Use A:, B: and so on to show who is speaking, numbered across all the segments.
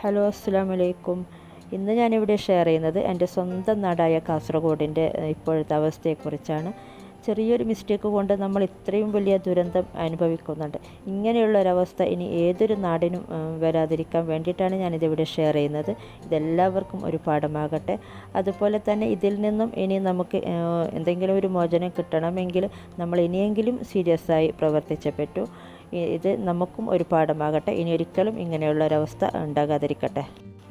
A: Hello അസ്സലാമു അലൈക്കും. ഇന്ന് ഞാനിവിടെ ഷെയർ ചെയ്യുന്നത് എൻ്റെ സ്വന്തം നാടായ കാസർഗോഡിൻ്റെ ഇപ്പോഴത്തെ അവസ്ഥയെക്കുറിച്ചാണ്. ചെറിയൊരു മിസ്റ്റേക്ക് കൊണ്ട് നമ്മൾ ഇത്രയും വലിയ ദുരന്തം അനുഭവിക്കുന്നുണ്ട്. ഇങ്ങനെയുള്ളൊരവസ്ഥ ഇനി ഏതൊരു നാടിനും വരാതിരിക്കാൻ വേണ്ടിയിട്ടാണ് ഞാനിതിവിടെ ഷെയർ ചെയ്യുന്നത്. ഇതെല്ലാവർക്കും ഒരു പാഠമാകട്ടെ. അതുപോലെ തന്നെ ഇതിൽ നിന്നും ഇനി നമുക്ക് എന്തെങ്കിലും ഒരു മോചനം കിട്ടണമെങ്കിൽ നമ്മൾ ഇനിയെങ്കിലും സീരിയസ് ആയി പ്രവർത്തിച്ചേ പറ്റൂ. ഇത് നമുക്കും ഒരു പാഠമാകട്ടെ. ഇനി ഒരിക്കലും ഇങ്ങനെയുള്ളൊരവസ്ഥ ഉണ്ടാകാതിരിക്കട്ടെ.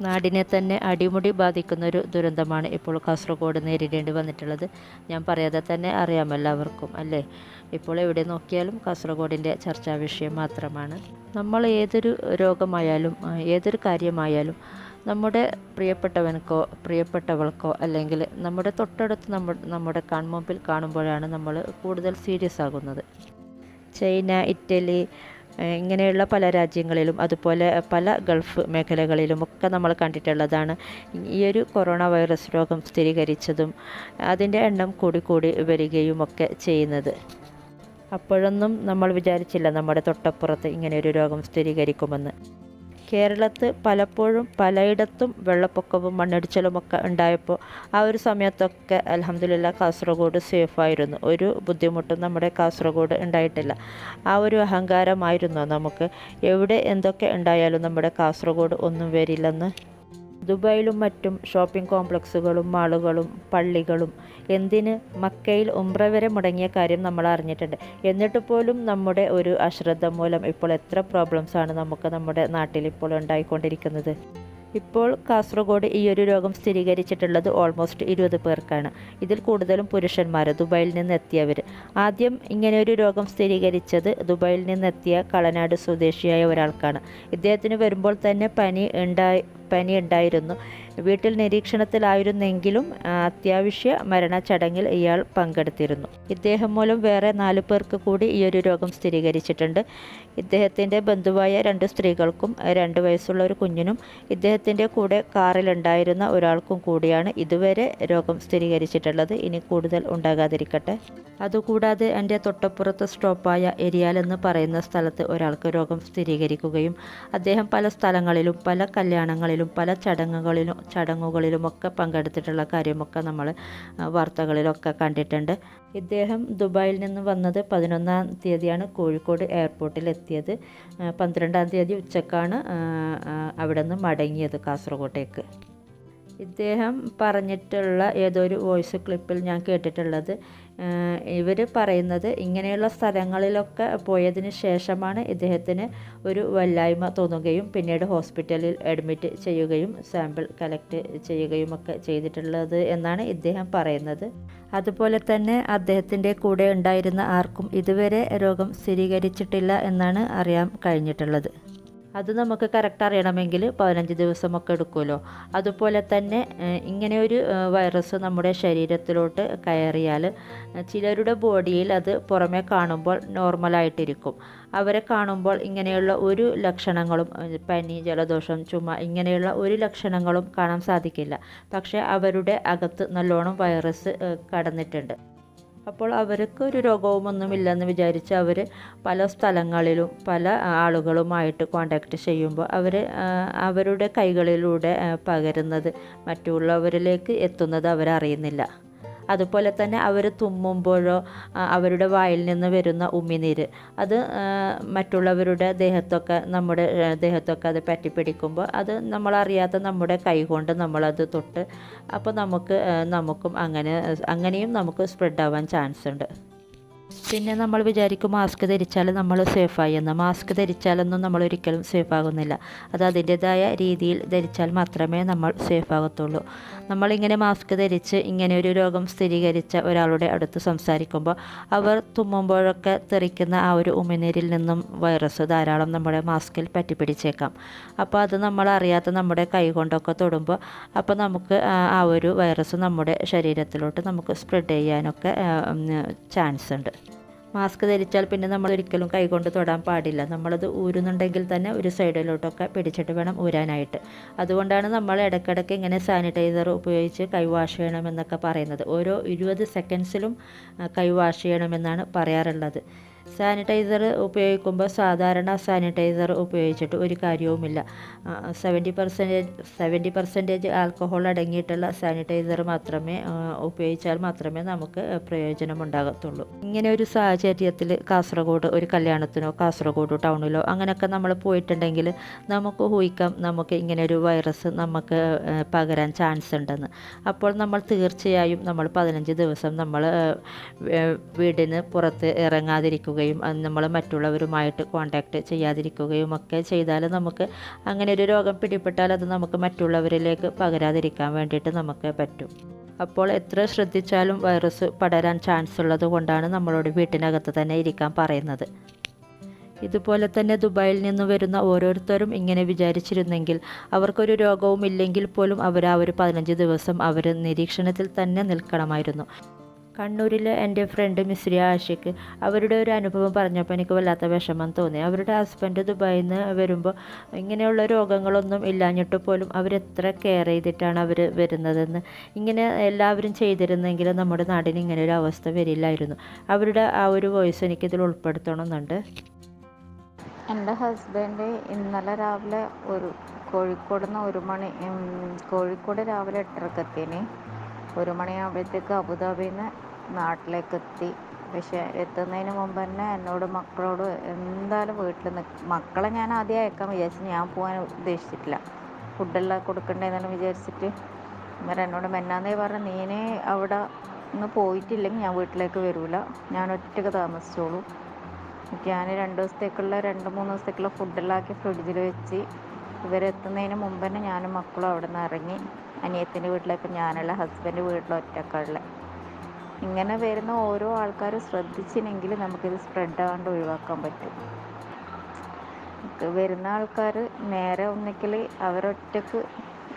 A: നാടിനെ തന്നെ അടിമുടി ബാധിക്കുന്നൊരു ദുരന്തമാണ് ഇപ്പോൾ കാസർഗോഡ് നേരിടേണ്ടി വന്നിട്ടുള്ളത്. ഞാൻ പറയാതെ തന്നെ അറിയാം എല്ലാവർക്കും അല്ലേ. ഇപ്പോൾ എവിടെ നോക്കിയാലും കാസർഗോഡിൻ്റെ ചർച്ചാ വിഷയം മാത്രമാണ്. നമ്മൾ ഏതൊരു രോഗമായാലും ഏതൊരു കാര്യമായാലും നമ്മുടെ പ്രിയപ്പെട്ടവനക്കോ പ്രിയപ്പെട്ടവൾക്കോ അല്ലെങ്കിൽ നമ്മുടെ തൊട്ടടുത്ത് നമ്മുടെ കൺമുമ്പിൽ കാണുമ്പോഴാണ് നമ്മൾ കൂടുതൽ സീരിയസ് ആകുന്നത്. ചൈന, ഇറ്റലി ഇങ്ങനെയുള്ള പല രാജ്യങ്ങളിലും അതുപോലെ പല ഗൾഫ് മേഖലകളിലുമൊക്കെ നമ്മൾ കണ്ടിട്ടുള്ളതാണ് ഈ ഒരു കൊറോണ വൈറസ് രോഗം സ്ഥിരീകരിച്ചതും അതിൻ്റെ എണ്ണം കൂടി വരികയും ഒക്കെ ചെയ്യുന്നത്. അപ്പോഴൊന്നും നമ്മൾ വിചാരിച്ചില്ല നമ്മുടെ തൊട്ടപ്പുറത്ത് ഇങ്ങനെയൊരു രോഗം സ്ഥിരീകരിക്കുമെന്ന്. കേരളത്തിൽ പലപ്പോഴും പലയിടത്തും വെള്ളപ്പൊക്കവും മണ്ണിടിച്ചിലുമൊക്കെ ഉണ്ടായപ്പോൾ ആ ഒരു സമയത്തൊക്കെ അൽഹംദുലില്ലാ കാസർഗോഡ് സേഫായിരുന്നു. ഒരു ബുദ്ധിമുട്ടും നമ്മുടെ കാസർഗോഡ് ഉണ്ടായിട്ടില്ല. ആ ഒരു അഹങ്കാരമായിരുന്നു നമുക്ക്. എവിടെ എന്തൊക്കെ ഉണ്ടായാലും നമ്മുടെ കാസർഗോഡ് ഒന്നും വരില്ലെന്ന്. ദുബായിലും മറ്റും ഷോപ്പിംഗ് കോംപ്ലക്സുകളും മാളുകളും പള്ളികളും എന്തിന് മക്കയിൽ ഉംറ വരെ മുടങ്ങിയ കാര്യം നമ്മൾ അറിഞ്ഞിട്ടുണ്ട്. എന്നിട്ട് പോലും നമ്മുടെ ഒരു അശ്രദ്ധ മൂലം ഇപ്പോൾ എത്ര പ്രോബ്ലംസാണ് നമുക്ക് നമ്മുടെ നാട്ടിൽ ഇപ്പോൾ ഉണ്ടായിക്കൊണ്ടിരിക്കുന്നത്. ഇപ്പോൾ കാസർഗോഡ് ഈ ഒരു രോഗം സ്ഥിരീകരിച്ചിട്ടുള്ളത് ഓൾമോസ്റ്റ് 20 പേർക്കാണ്. ഇതിൽ കൂടുതലും പുരുഷന്മാർ, ദുബായിൽ നിന്നെത്തിയവർ. ആദ്യം ഇങ്ങനെയൊരു രോഗം സ്ഥിരീകരിച്ചത് ദുബായിൽ നിന്നെത്തിയ കളനാട് സ്വദേശിയായ ഒരാൾക്കാണ്. ഇദ്ദേഹത്തിന് വരുമ്പോൾ തന്നെ പനി ഉണ്ടായിരുന്നു. വീട്ടിൽ നിരീക്ഷണത്തിലായിരുന്നെങ്കിലും അത്യാവശ്യ മരണച്ചടങ്ങിൽ ഇയാൾ പങ്കെടുത്തിരുന്നു. ഇദ്ദേഹം മൂലം വേറെ 4 പേർക്ക് കൂടി ഈ ഒരു രോഗം സ്ഥിരീകരിച്ചിട്ടുണ്ട്. ഇദ്ദേഹത്തിൻ്റെ ബന്ധുവായ 2 സ്ത്രീകൾക്കും 2 വയസ്സുള്ള ഒരു കുഞ്ഞിനും ഇദ്ദേഹത്തിൻ്റെ കൂടെ കാറിലുണ്ടായിരുന്ന ഒരാൾക്കും കൂടിയാണ് ഇതുവരെ രോഗം സ്ഥിരീകരിച്ചിട്ടുള്ളത്. ഇനി കൂടുതൽ ഉണ്ടാകാതിരിക്കട്ടെ. അതുകൂടാതെ എൻ്റെ തൊട്ടപ്പുറത്ത് സ്റ്റോപ്പായ എരിയാൽ എന്ന് പറയുന്ന സ്ഥലത്ത് ഒരാൾക്ക് രോഗം സ്ഥിരീകരിക്കുകയും അദ്ദേഹം പല സ്ഥലങ്ങളിലും പല കല്യാണങ്ങളിലും പല ചടങ്ങുകളിലുമൊക്കെ പങ്കെടുത്തിട്ടുള്ള കാര്യമൊക്കെ നമ്മൾ വാർത്തകളിലൊക്കെ കണ്ടിട്ടുണ്ട്. ഇദ്ദേഹം ദുബായിൽ നിന്ന് വന്നത് 11-ാം തീയതിയാണ് കോഴിക്കോട് എയർപോർട്ടിൽ എത്തിയത്. 12-ാം തീയതി ഉച്ചക്കാണ് അവിടെ നിന്ന് മടങ്ങിയത് കാസർഗോട്ടേക്ക്. ഇദ്ദേഹം പറഞ്ഞിട്ടുള്ള ഏതൊരു വോയിസ് ക്ലിപ്പിൽ ഞാൻ കേട്ടിട്ടുള്ളത് ഇവർ പറയുന്നത് ഇങ്ങനെയുള്ള സ്ഥലങ്ങളിലൊക്കെ പോയതിന് ശേഷമാണ് ഇദ്ദേഹത്തിന് ഒരു വല്ലായ്മ തോന്നുകയും പിന്നീട് ഹോസ്പിറ്റലിൽ അഡ്മിറ്റ് ചെയ്യുകയും സാമ്പിൾ കളക്ട് ചെയ്യുകയും ഒക്കെ ചെയ്തിട്ടുള്ളത് എന്നാണ് ഇദ്ദേഹം പറയുന്നത്. അതുപോലെ തന്നെ അദ്ദേഹത്തിൻ്റെ കൂടെ ഉണ്ടായിരുന്ന ആർക്കും ഇതുവരെ രോഗം സ്ഥിരീകരിച്ചിട്ടില്ല എന്നാണ് അറിയാൻ കഴിഞ്ഞിട്ടുള്ളത്. അത് നമുക്ക് കറക്റ്റ് അറിയണമെങ്കിൽ 15 ദിവസമൊക്കെ എടുക്കുമല്ലോ. അതുപോലെ തന്നെ ഇങ്ങനെയൊരു വൈറസ് നമ്മുടെ ശരീരത്തിലോട്ട് കയറിയാൽ ചിലരുടെ ബോഡിയിൽ അത് പുറമേ കാണുമ്പോൾ നോർമലായിട്ടിരിക്കും. അവരെ കാണുമ്പോൾ ഇങ്ങനെയുള്ള ഒരു ലക്ഷണങ്ങളും പനി, ജലദോഷം, ചുമ ഇങ്ങനെയുള്ള ഒരു ലക്ഷണങ്ങളും കാണാൻ സാധിക്കില്ല. പക്ഷേ അവരുടെ അകത്ത് നല്ലോണം വൈറസ് കടന്നിട്ടുണ്ട്. അപ്പോൾ അവർക്ക് ഒരു രോഗവുമൊന്നുമില്ലെന്ന് വിചാരിച്ച് അവർ പല സ്ഥലങ്ങളിലും പല ആളുകളുമായിട്ട് കോണ്ടാക്ട് ചെയ്യുമ്പോൾ അവരുടെ കൈകളിലൂടെ പകരുന്നത് മറ്റുള്ളവരിലേക്ക് എത്തുന്നത് അവരറിയുന്നില്ല. അതുപോലെ തന്നെ അവർ തുമ്മുമ്പോഴോ അവരുടെ വായിൽ നിന്ന് വരുന്ന ഉമിനീര് അത് മറ്റുള്ളവരുടെ നമ്മുടെ ദേഹത്തൊക്കെ അത് പറ്റിപ്പിടിക്കുമ്പോൾ അത് നമ്മളറിയാതെ നമ്മുടെ കൈ കൊണ്ട് നമ്മളത് തൊട്ട് അപ്പോൾ നമുക്കും അങ്ങനെയും നമുക്ക് സ്പ്രെഡ് ആവാൻ ചാൻസ് ഉണ്ട്. പിന്നെ നമ്മൾ വിചാരിക്കും മാസ്ക് ധരിച്ചാൽ നമ്മൾ സേഫായി എന്ന്. മാസ്ക് ധരിച്ചാലൊന്നും നമ്മൾ ഒരിക്കലും സേഫ് ആകുന്നില്ല. അത് അതിൻ്റെതായ രീതിയിൽ ധരിച്ചാൽ മാത്രമേ നമ്മൾ സേഫ് ആകത്തുള്ളൂ. നമ്മളിങ്ങനെ മാസ്ക് ധരിച്ച് ഇങ്ങനെ ഒരു രോഗം സ്ഥിരീകരിച്ച ഒരാളുടെ അടുത്ത് സംസാരിക്കുമ്പോൾ അവർ തുമ്മുമ്പോഴൊക്കെ തെറിക്കുന്ന ആ ഒരു ഉമിനീരിൽ നിന്നും വൈറസ് ധാരാളം നമ്മുടെ മാസ്കിൽ പറ്റിപ്പിടിച്ചേക്കാം. അപ്പോൾ അത് നമ്മൾ അറിയാത്ത നമ്മുടെ കൈ കൊണ്ടൊക്കെ തൊടുമ്പോൾ അപ്പോൾ നമുക്ക് ആ ഒരു വൈറസ് നമ്മുടെ ശരീരത്തിലോട്ട് നമുക്ക് സ്പ്രെഡ് ചെയ്യാനൊക്കെ ചാൻസ് ഉണ്ട്. മാസ്ക് ധരിച്ചാൽ പിന്നെ നമ്മൾ ഒരിക്കലും കൈകൊണ്ട് തൊടാൻ പാടില്ല. നമ്മളത് ഊരുന്നുണ്ടെങ്കിൽ തന്നെ ഒരു സൈഡിലോട്ടൊക്കെ പിടിച്ചിട്ട് വേണം ഊരാനായിട്ട്. അതുകൊണ്ടാണ് നമ്മൾ ഇടയ്ക്കിടയ്ക്ക് ഇങ്ങനെ സാനിറ്റൈസർ ഉപയോഗിച്ച് കൈ വാഷ് ചെയ്യണമെന്നൊക്കെ പറയുന്നത്. ഓരോ 20 സെക്കൻഡ്സിലും കൈ വാഷ് ചെയ്യണമെന്നാണ് പറയാറുള്ളത്. സാനിറ്റൈസർ ഉപയോഗിക്കുമ്പോൾ സാധാരണ സാനിറ്റൈസർ ഉപയോഗിച്ചിട്ട് ഒരു കാര്യവുമില്ല. 70% ആൽക്കഹോൾ അടങ്ങിയിട്ടുള്ള സാനിറ്റൈസർ മാത്രമേ ഉപയോഗിച്ചാൽ മാത്രമേ നമുക്ക് പ്രയോജനമുണ്ടാകത്തുള്ളൂ. ഇങ്ങനെ ഒരു സാഹചര്യത്തിൽ കാസർഗോഡ് ഒരു കല്യാണത്തിനോ കാസർഗോഡ് ടൗണിലോ അങ്ങനെയൊക്കെ നമ്മൾ പോയിട്ടുണ്ടെങ്കിൽ നമുക്ക് ഊഹിക്കാം നമുക്ക് ഇങ്ങനെ ഒരു വൈറസ് നമുക്ക് പകരാൻ ചാൻസ് ഉണ്ടെന്ന്. അപ്പോൾ നമ്മൾ തീർച്ചയായും നമ്മൾ 15 ദിവസം നമ്മൾ വീടിന് പുറത്ത് ഇറങ്ങാതിരിക്കുകയും നമ്മൾ മറ്റുള്ളവരുമായിട്ട് കോൺടാക്റ്റ് ചെയ്യാതിരിക്കുകയും ഒക്കെ ചെയ്താൽ നമുക്ക് അങ്ങനെ ഒരു രോഗം പിടിപെട്ടാൽ അത് നമുക്ക് മറ്റുള്ളവരിലേക്ക് പകരാതിരിക്കാൻ വേണ്ടിയിട്ട് നമുക്ക് പറ്റും. അപ്പോൾ എത്ര ശ്രദ്ധിച്ചാലും വൈറസ് പടരാൻ ചാൻസ് ഉള്ളത് കൊണ്ടാണ് നമ്മളോട് വീട്ടിനകത്ത് തന്നെ ഇരിക്കാൻ പറയുന്നത്. ഇതുപോലെ തന്നെ ദുബായിൽ നിന്ന് വരുന്ന ഓരോരുത്തരും ഇങ്ങനെ വിചാരിച്ചിരുന്നെങ്കിൽ അവർക്കൊരു രോഗവും ഇല്ലെങ്കിൽ പോലും അവർ ആ ഒരു 15 ദിവസം അവർ നിരീക്ഷണത്തിൽ തന്നെ നിൽക്കണമായിരുന്നു. കണ്ണൂരിലെ എൻ്റെ ഫ്രണ്ട് മിസ്രിയ ആഷിക്ക് അവരുടെ ഒരു അനുഭവം പറഞ്ഞപ്പോൾ എനിക്ക് വല്ലാത്ത വിഷമം തോന്നി. അവരുടെ ഹസ്ബൻഡ് ദുബായിൽ നിന്ന് വരുമ്പോൾ ഇങ്ങനെയുള്ള രോഗങ്ങളൊന്നും ഇല്ലാഞ്ഞിട്ട് പോലും അവരെത്ര കെയർ ചെയ്തിട്ടാണ് അവർ വരുന്നതെന്ന്. ഇങ്ങനെ എല്ലാവരും ചെയ്തിരുന്നെങ്കിൽ നമ്മുടെ നാടിന് ഇങ്ങനെ ഒരു അവസ്ഥ വരില്ലായിരുന്നു. അവരുടെ ആ ഒരു വോയിസ് എനിക്കിതിൽ ഉൾപ്പെടുത്തണമെന്നുണ്ട്.
B: എൻ്റെ ഹസ്ബൻഡ് ഇന്നലെ രാവിലെ കോഴിക്കോട് രാവിലെ 8:30 എത്തിന് 1 മണിയാകുമ്പോഴത്തേക്ക് അബുദാബിയിൽ നിന്ന് നാട്ടിലേക്ക് എത്തി. പക്ഷേ എത്തുന്നതിന് മുമ്പ് തന്നെ എന്നോട് മക്കളോട് എന്തായാലും വീട്ടിൽ മക്കളെ ഞാൻ ആദ്യം അയക്കാൻ വിചാരിച്ചു. ഞാൻ പോകാൻ ഉദ്ദേശിച്ചിട്ടില്ല, ഫുഡെല്ലാം കൊടുക്കണ്ടേന്നെല്ലാം വിചാരിച്ചിട്ട്. അന്നേരം എന്നോട് മെന്നാന്നേ പറഞ്ഞു, നീനെ അവിടെ നിന്ന് പോയിട്ടില്ലെങ്കിൽ ഞാൻ വീട്ടിലേക്ക് വരില്ല, ഞാൻ ഒറ്റയ്ക്ക് താമസിച്ചോളൂ. ഞാൻ 2 ദിവസത്തേക്കുള്ള 2-3 ദിവസത്തേക്കുള്ള ഫുഡെല്ലാം ആക്കി ഫ്രിഡ്ജിൽ വെച്ച് ഇവരെത്തുന്നതിന് മുമ്പ് തന്നെ ഞാനും മക്കളും അവിടെ നിന്ന് ഇറങ്ങി. അനിയത്തിൻ്റെ വീട്ടിലേക്ക് ഞാനുള്ള, ഹസ്ബൻഡ് വീട്ടിൽ ഒറ്റക്കുള്ള. ഇങ്ങനെ വരുന്ന ഓരോ ആൾക്കാരും ശ്രദ്ധിച്ചില്ലെങ്കിൽ നമുക്കിത് സ്പ്രെഡ് ആകാണ്ട് ഒഴിവാക്കാൻ പറ്റും. വരുന്ന ആൾക്കാർ നേരെ ഒന്നിക്കൽ അവരൊറ്റക്ക്,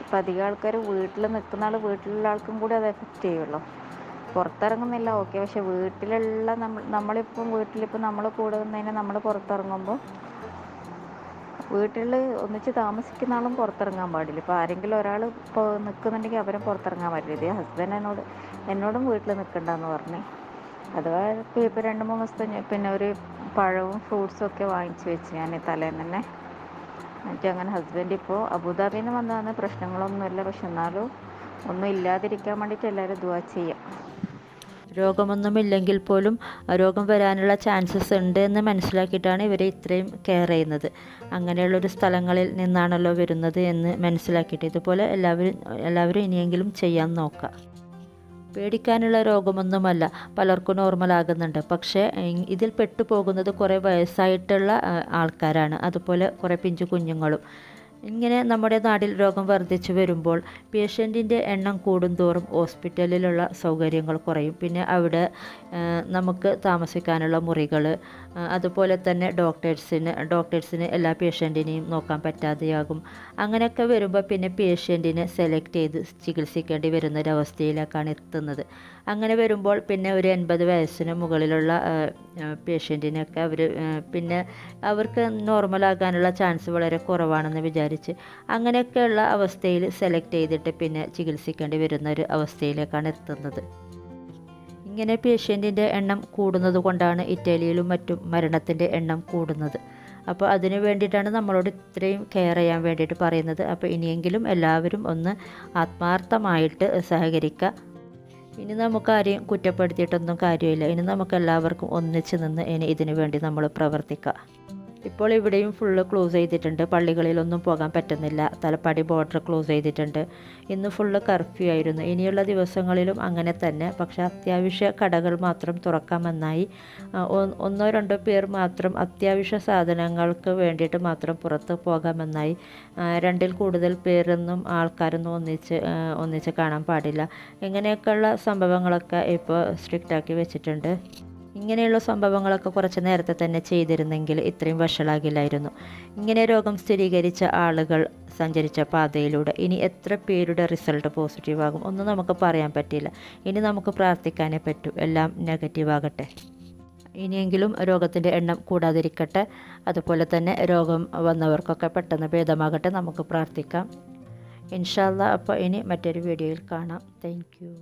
B: ഇപ്പം അധികം ആൾക്കാർ വീട്ടിൽ നിൽക്കുന്ന വീട്ടിലുള്ള ആൾക്കും കൂടി അത് എഫക്റ്റ് ചെയ്യുമല്ലോ. പുറത്തിറങ്ങുന്നില്ല ഓക്കെ, പക്ഷെ വീട്ടിലുള്ള വീട്ടിലിപ്പോൾ നമ്മൾ കൂടെ നിന്നതിന് നമ്മൾ പുറത്തിറങ്ങുമ്പോൾ വീട്ടിൽ ഒന്നിച്ച് താമസിക്കുന്ന ആളും പുറത്തിറങ്ങാൻ പാടില്ല. ഇപ്പോൾ ആരെങ്കിലും ഒരാൾ ഇപ്പോൾ നിൽക്കുന്നുണ്ടെങ്കിൽ അവരും പുറത്തിറങ്ങാൻ പാടില്ല. ഇത് ഹസ്ബൻഡ് എന്നോടും വീട്ടിൽ നിൽക്കണ്ടെന്ന് പറഞ്ഞ്. അഥവാ ഇപ്പോൾ 2-3 ദിവസത്തെ പിന്നെ ഒരു പഴവും ഫ്രൂട്ട്സും ഒക്കെ വാങ്ങിച്ച് വെച്ച് ഞാൻ തലേന്ന് തന്നെ. എന്നിട്ട് അങ്ങനെ ഹസ്ബൻഡ് ഇപ്പോൾ അബുദാബിയിൽ നിന്ന് വന്നതാണ്, പ്രശ്നങ്ങളൊന്നുമില്ല. പക്ഷെ എന്നാലും ഒന്നും ഇല്ലാതിരിക്കാൻ വേണ്ടിയിട്ട് എല്ലാവരും ദുആ ചെയ്യാം.
A: രോഗമൊന്നുമില്ലെങ്കിൽ പോലും രോഗം വരാനുള്ള ചാൻസസ് ഉണ്ട് എന്ന് മനസ്സിലാക്കിയിട്ടാണ് ഇവരെ ഇത്രയും കെയർ ചെയ്യുന്നത്. അങ്ങനെയുള്ളൊരു സ്ഥലങ്ങളിൽ നിന്നാണല്ലോ വരുന്നത് എന്ന് മനസ്സിലാക്കിയിട്ട് ഇതുപോലെ എല്ലാവരും ഇനിയെങ്കിലും ചെയ്യാൻ നോക്കുക. പേടിക്കാനുള്ള രോഗമൊന്നുമല്ല, പലർക്കും നോർമലാകുന്നുണ്ട്. പക്ഷേ ഇതിൽ പെട്ടുപോകുന്നത് കുറേ വയസ്സായിട്ടുള്ള ആൾക്കാരാണ്, അതുപോലെ കുറേ പിഞ്ചു കുഞ്ഞുങ്ങളും. ഇങ്ങനെ നമ്മുടെ നാട്ടിൽ രോഗം വർദ്ധിച്ചു വരുമ്പോൾ പേഷ്യൻറ്റിൻ്റെ എണ്ണം കൂടുന്തോറും ഹോസ്പിറ്റലിലുള്ള സൗകര്യങ്ങൾ കുറയും. പിന്നെ അവിടെ നമുക്ക് താമസിക്കാനുള്ള മുറികൾ, അതുപോലെ തന്നെ ഡോക്ടേഴ്സിന് എല്ലാ പേഷ്യൻറ്റിനെയും നോക്കാൻ പറ്റാതെയാകും. അങ്ങനെയൊക്കെ വരുമ്പോൾ പിന്നെ പേഷ്യൻറ്റിനെ സെലക്ട് ചെയ്ത് ചികിത്സിക്കേണ്ടി വരുന്നൊരവസ്ഥയിലേക്കാണ് എത്തുന്നത്. അങ്ങനെ വരുമ്പോൾ പിന്നെ ഒരു 80 വയസ്സിന് മുകളിലുള്ള പേഷ്യൻറ്റിനൊക്കെ പിന്നെ അവർക്ക് നോർമലാകാനുള്ള ചാൻസ് വളരെ കുറവാണെന്ന് വിചാരിച്ച് അങ്ങനെയൊക്കെയുള്ള അവസ്ഥയിൽ സെലക്ട് ചെയ്തിട്ട് പിന്നെ ചികിത്സിക്കേണ്ടി വരുന്ന ഒരു അവസ്ഥയിലേക്കാണ് എത്തുന്നത്. ഇങ്ങനെ പേഷ്യൻറ്റിൻ്റെ എണ്ണം കൂടുന്നത് കൊണ്ടാണ് ഇറ്റലിയിലും മറ്റും മരണത്തിൻ്റെ എണ്ണം കൂടുന്നത്. അപ്പോൾ അതിന് വേണ്ടിയിട്ടാണ് നമ്മളോട് ഇത്രയും കെയർ ചെയ്യാൻ വേണ്ടിയിട്ട് പറയുന്നത്. അപ്പോൾ ഇനിയെങ്കിലും എല്ലാവരും ഒന്ന് ആത്മാർത്ഥമായിട്ട് സഹകരിക്കുക. ഇനി നമുക്കാരെയും കുറ്റപ്പെടുത്തിയിട്ടൊന്നും കാര്യമില്ല. ഇനി നമുക്കെല്ലാവർക്കും ഒന്നിച്ച് നിന്ന് ഇതിനു വേണ്ടി നമ്മൾ പ്രവർത്തിക്കുക. ഇപ്പോൾ ഇവിടെയും ഫുള്ള് ക്ലോസ് ചെയ്തിട്ടുണ്ട്, പള്ളികളിലൊന്നും പോകാൻ പറ്റുന്നില്ല. തലപ്പാടി ബോർഡർ ക്ലോസ് ചെയ്തിട്ടുണ്ട്. ഇന്ന് ഫുള്ള് കർഫ്യൂ ആയിരുന്നു. ഇനിയുള്ള ദിവസങ്ങളിലും അങ്ങനെ തന്നെ. പക്ഷേ അത്യാവശ്യ കടകൾ മാത്രം തുറക്കാമെന്നായി. 1-2 പേർ മാത്രം അത്യാവശ്യ സാധനങ്ങൾക്ക് വേണ്ടിയിട്ട് മാത്രം പുറത്ത് പോകാമെന്നായി. 2-ൽ കൂടുതൽ പേരൊന്നും ആൾക്കാരൊന്നും ഒന്നിച്ച് കാണാൻ പാടില്ല. ഇങ്ങനെയൊക്കെയുള്ള സംഭവങ്ങളൊക്കെ ഇപ്പോൾ സ്ട്രിക്റ്റാക്കി വെച്ചിട്ടുണ്ട്. ഇങ്ങനെയുള്ള സംഭവങ്ങളൊക്കെ കുറച്ച് നേരത്തെ തന്നെ ചെയ്തിരുന്നെങ്കിൽ ഇത്രയും വഷളാകില്ലായിരുന്നു. ഇങ്ങനെ രോഗം സ്ഥിരീകരിച്ച ആളുകൾ സഞ്ചരിച്ച പാതയിലൂടെ ഇനി എത്ര പേരുടെ റിസൾട്ട് പോസിറ്റീവ് ആകും ഒന്നും നമുക്ക് പറയാൻ പറ്റില്ല. ഇനി നമുക്ക് പ്രാർത്ഥിക്കാനേ പറ്റൂ എല്ലാം നെഗറ്റീവ് ആകട്ടെ. ഇനിയെങ്കിലും രോഗത്തിൻ്റെ എണ്ണം കൂടാതിരിക്കട്ടെ. അതുപോലെ തന്നെ രോഗം വന്നവർക്കൊക്കെ പെട്ടെന്ന് ഭേദമാകട്ടെ, നമുക്ക് പ്രാർത്ഥിക്കാം ഇൻഷാ അല്ലാഹ്. അപ്പോൾ ഇനി മറ്റൊരു വീഡിയോയിൽ കാണാം. Thank you.